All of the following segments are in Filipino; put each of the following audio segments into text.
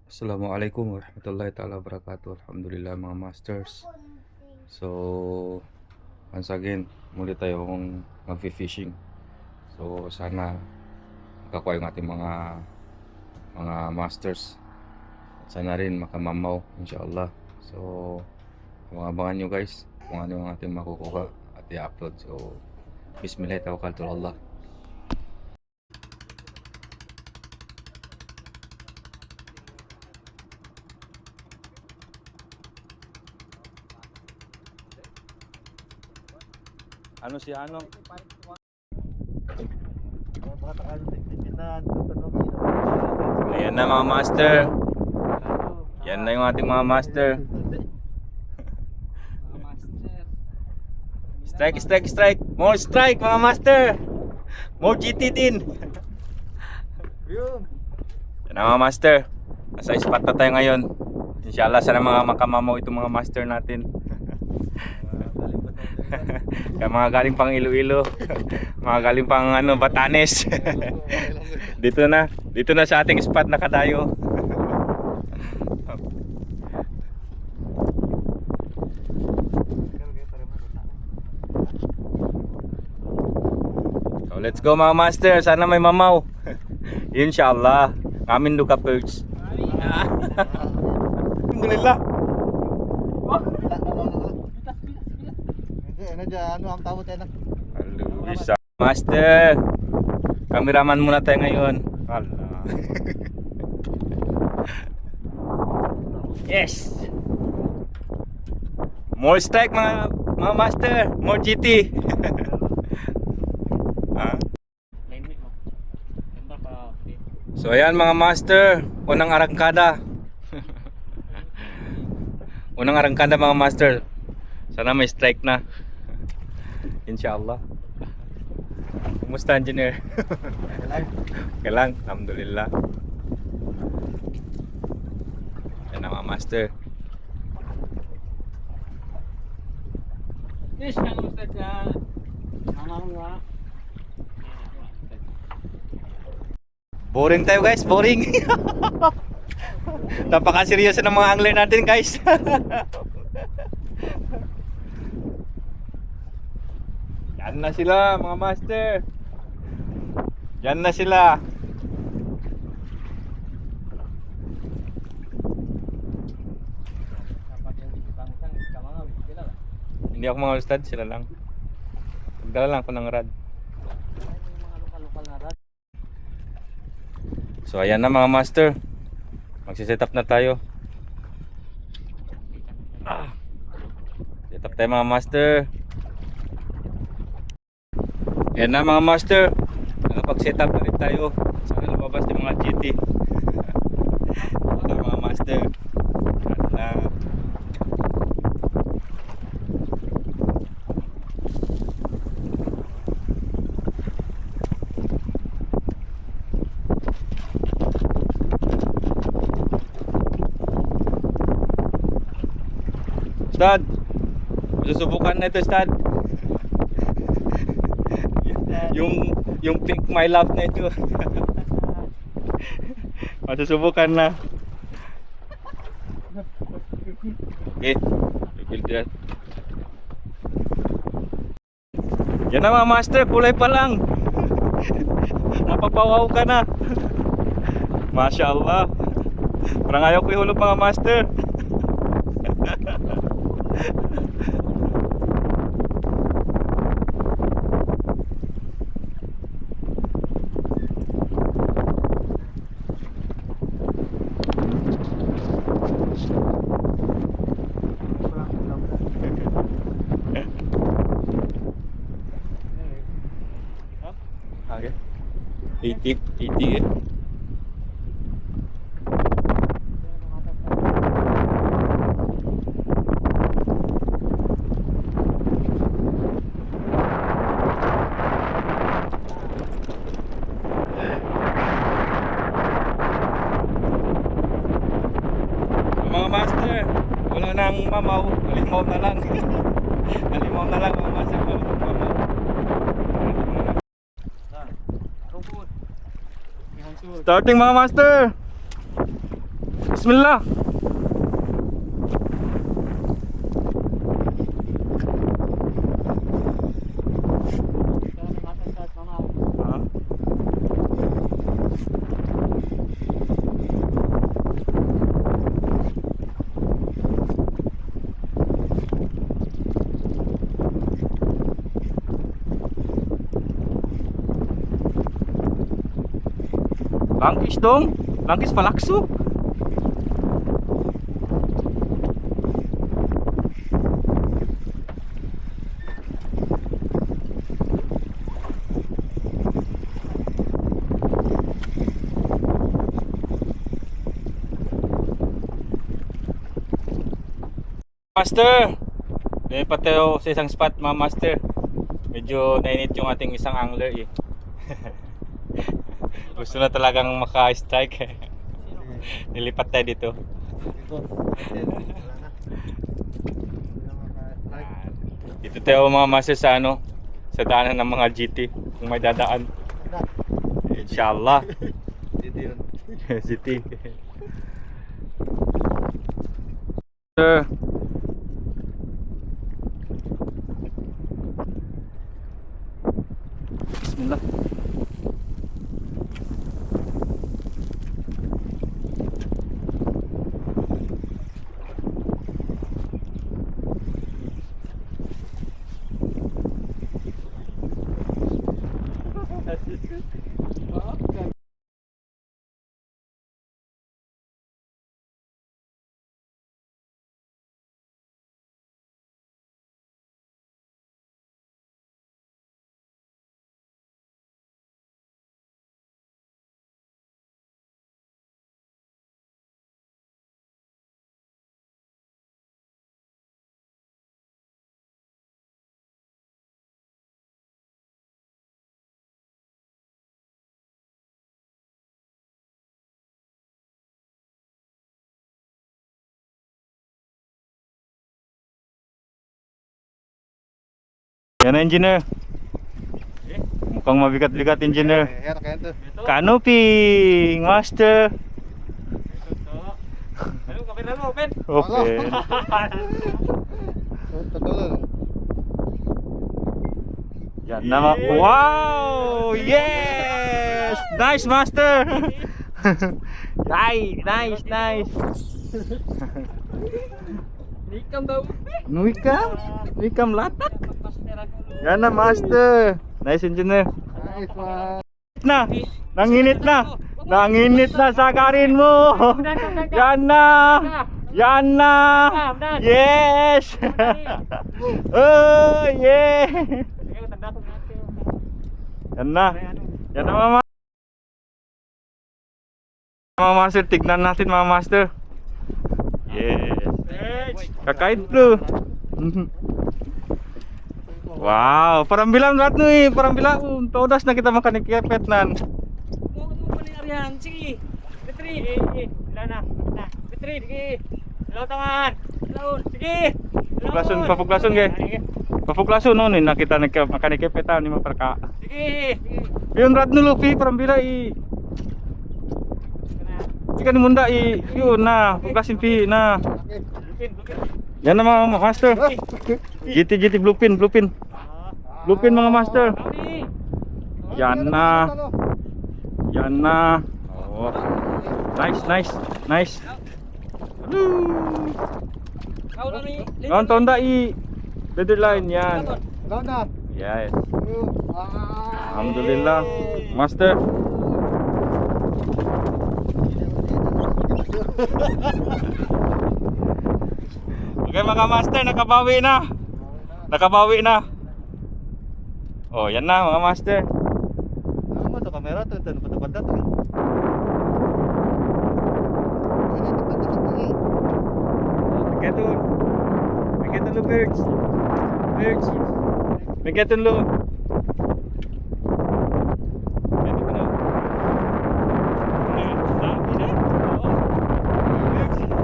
Assalamualaikum warahmatullahi ta'ala wabarakatuh. Alhamdulillah mga masters. So once again muli tayong mag-fishing. So sana makakuha yung ating mga masters. At sana rin makamamaw inshallah. So abangan nyo guys kung ano yung ating makukuha at i-upload. So bismillah, tawakkaltu Allah. Ano si ano? Ayan na mga master. Yan na yung ating mga master. Strike, strike, strike. More strike mga master. More GT din. Yan na mga master. Nasa spot na tayo ngayon. Inshallah sana mga makamamaw itong mga master natin. Kaya mga galing pang Iloilo, mga galing pang Batanes. Dito na sa ating spot na kadayo. So let's go mga master, sana may mamaw. Inshallah, amin luka perch. Alhamdulillah. Ano ang tawag tayo na? Bisa master. Kameraman muna tayo ngayon. Allah. Yes. More strike mga master, more GT. So ayan mga master, unang arangkada. Unang arangkada mga master. Sana may strike na. Inshallah. Kumusta engineer? Okay lang, alhamdulillah. Yan na mga master. Yes, ang ustad ka. Boring tayo guys, boring. Napaka-seryoso ng mga angler natin guys. Yan na sila mga master. Yan na sila. Hindi ako mga ustad, sila lang. Magdala lang ako ng rad. So ayan na mga master. Magsiset up na tayo. Set up tayo mga master. Yan na mga master. Nakapag-set up na rin tayo. Sana lumabas yung mga GT. Yan na mga master. Yan na. Ustad, susubukan na ito Ustad. Yung pink my love na ito. Masusubukan na. Okay, reveal that. Yan na mga master, kulay pa lang. Mapapawaw ka na. Masya Allah. Parang ayaw ko ihulog mga master. Okay. 80 eh. Mga master, wala nang mamaw, halimaw na lang. Halimaw na lang mga master, wala nang mamaw. Starting mga master. Bismillah. Ah. Langkis dong, langkis palakso. Master, lipat tayo sa isang spot mga master. Medyo nainit yung ating isang angler eh. Gusto na talagang maka-strike. Nilipat tayo dito. Dito tayo mga master sa ano, sa daanan ng mga GT kung may dadaan. Inshallah. Dito yun. GT. Sir. Bismillah. Yan na engineer. Mukhang mabigat-bigat engineer. Ayan, kaya ito. Canopy master. Ano, kamera mo, open. Open. Tagalog. Yan na wow! Yes! Nice master. Ay, nice, nice. Nikam daw. Nuikam latak. Yan na master. Nice engineer. Nice one. Na, nanginit na. Nanginit na sakarin mo. Yan na. Yan na. Yes. Oh, yeah. Yan na. Yan na mama. Mga master, tignan natin mga master. Yes. Kakait bro. Wow, parang bilang lahat no eh, parang bilang todas na kita makanikipet nan. Mo ni Aryan, sige. Betri, wala na. Betri, sige. Hello tangan. Hello, sige. Papuklason, papuklason ge. Papuklason no ni nakita makanikipetan ni maparka. Sige. Yung rat no Luffy parang bila i. Ikan ni munda i, yun na, puklasin pi na. Yan na mga master. GT bluepin. Bluepin mga master. Yan na. Yan na. Oh. Nice. Kau na ni. Ngayon tonda i deadline yan. Hello na. Yes. Alhamdulillah. Master. Okay mga master, nakabawi na. Oh, yan na mga master. Ano mo to kamera to? Ito patapad to. Bigyan lo birds. Bigyan lo.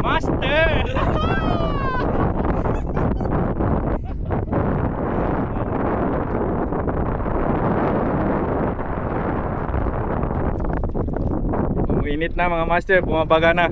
Master. Uminit na mga master, bumabaga na.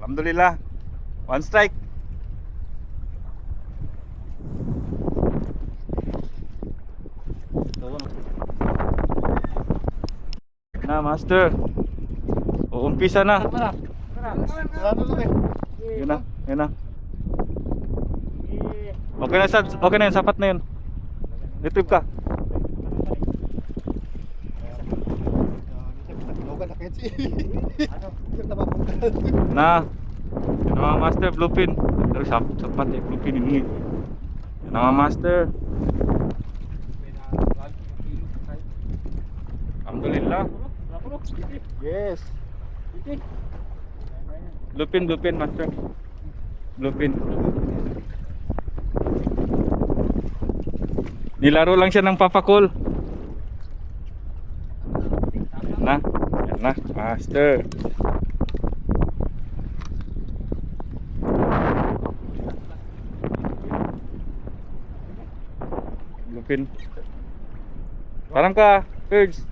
Alhamdulillah. One strike. Na, master. Uumpisa na. Yun na, yun na. Okay na, okay na yun, sapat na yun. Retrieve ka. Na. Yun na mga master, bluefin. Pero sapat eh, bluefin ini. Yun na mga master. Alhamdulillah. Yes. Bluefin, bluefin master. Bluefin. Nilaro lang siya ng papakol. Na, yan na, master. Bluefin. Parang ka, Birds.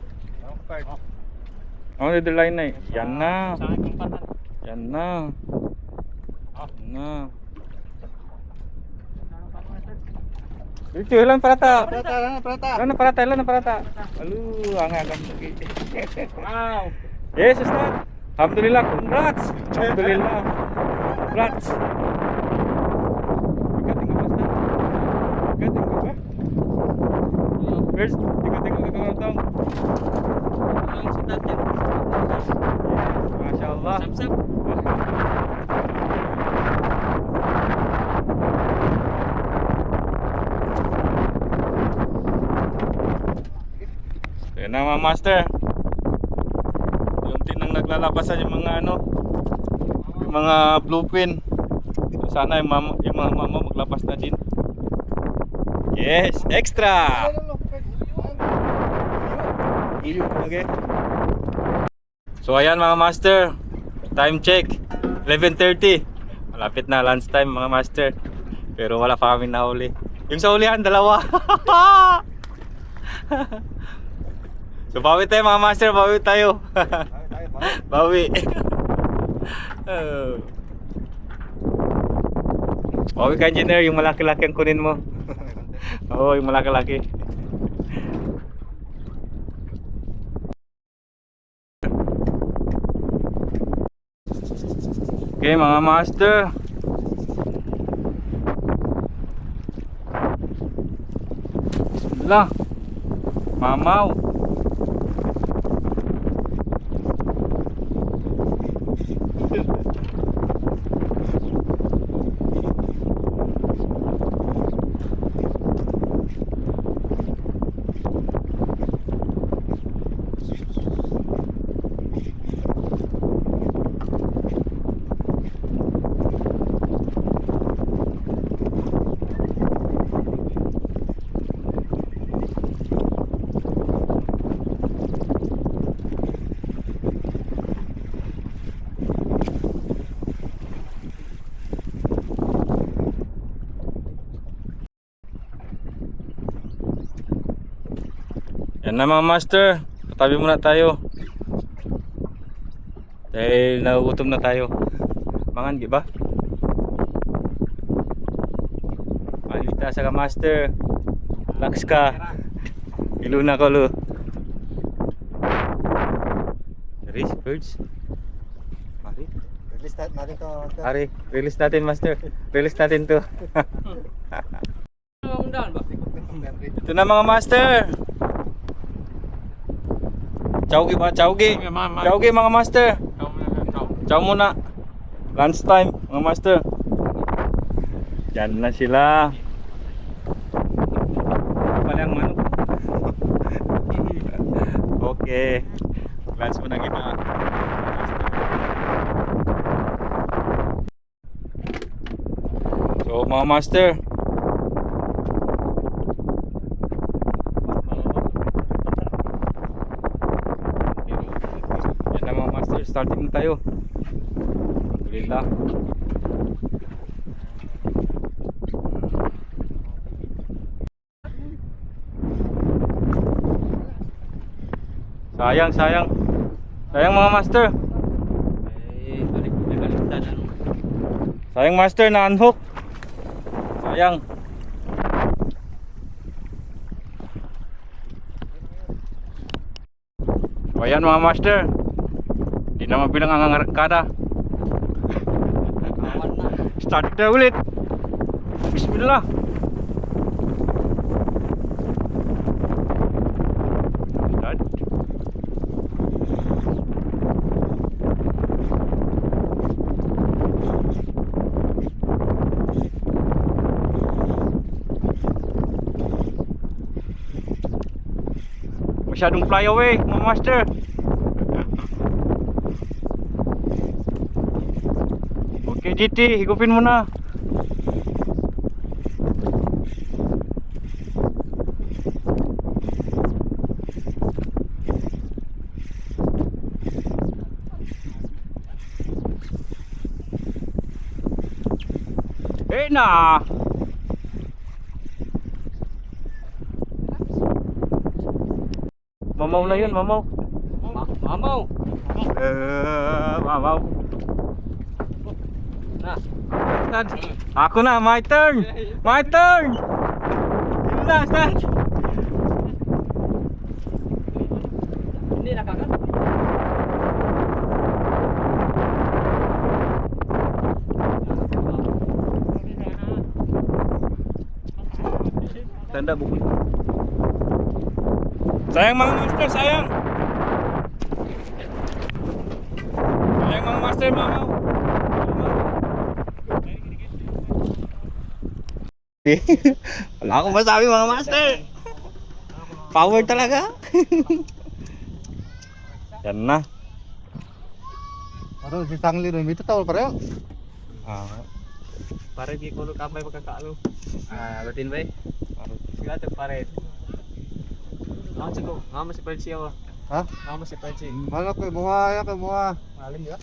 Oh, the line na eh. Yan na. Yan na. Yan na. Dito, ilan parata? Ilan na parata? Alu, ang agam lagi. Wow. Yes, Ustad. Alhamdulillah, congrats. Alhamdulillah. Congrats. Tinggal Ustad. Tinggal ba? First, tinggal ka tong. Masya Allah. Sap-sap. Yan na mga master. Yung tinang naglalabasan yung mga ano, yung mga bluefin. So, sana yung mga mama maglabas na din. Yes, extra. Okay. So ayan mga master, time check 11:30. Malapit na lunch time mga master. Pero wala pa kami nahuli. Yung sa hulihan, dalawa. So bawi tayo mga master, bawi tayo. Bawi. Bawi ka engineer, yung malaki-laki ang kunin mo. Oo, yung malaki-laki. Okay mga master. Bismillah. Mamaw. Yan na mga master, patabi muna tayo. Dahil nagugutom na tayo. Mangan, di ba? Malita sa ka master. Relax ka. Iluna ko lo. Release birds. Ari. Release natin to. Ari, release natin master. Release natin to. Ito na mga master. Chowgi ba? Chowgi. Chowgi mga master. Chow muna. Lunch time mga master. Diyan na sila. Palang manok. Okay. Lunch muna kita. So mga master, yan na mga master, starting na tayo. Alhamdulillah. Sayang, sayang. Sayang mga master. Balik na ano. Sayang master na unhook. Sayang. O ayan mga master. Di na mabilang ang angkada. Start na ulit. Bismillah. Start. Masyadong fly away mga master. Okay GT, higupin mo na. Na mamaw na yun, mamaw. Mamaw. Mamaw. Na. Ako na, my turn. My turn. Yun na, start. Hindi nakakat. Tanda buku. Sayang mga master, sayang. Sayang mga master, mamaw. Wala akong masabi mga master. Power talaga. Yan na. Ano si Sangli rin itu tahu pareo. Pare di ko kamay pagkakaalo. Rutin ba? Sila to pare. Ang sigo, ngamo si Percy ako. Ha? Ngamo si Percy. Mana ko buha ya ko buha. Malim ya?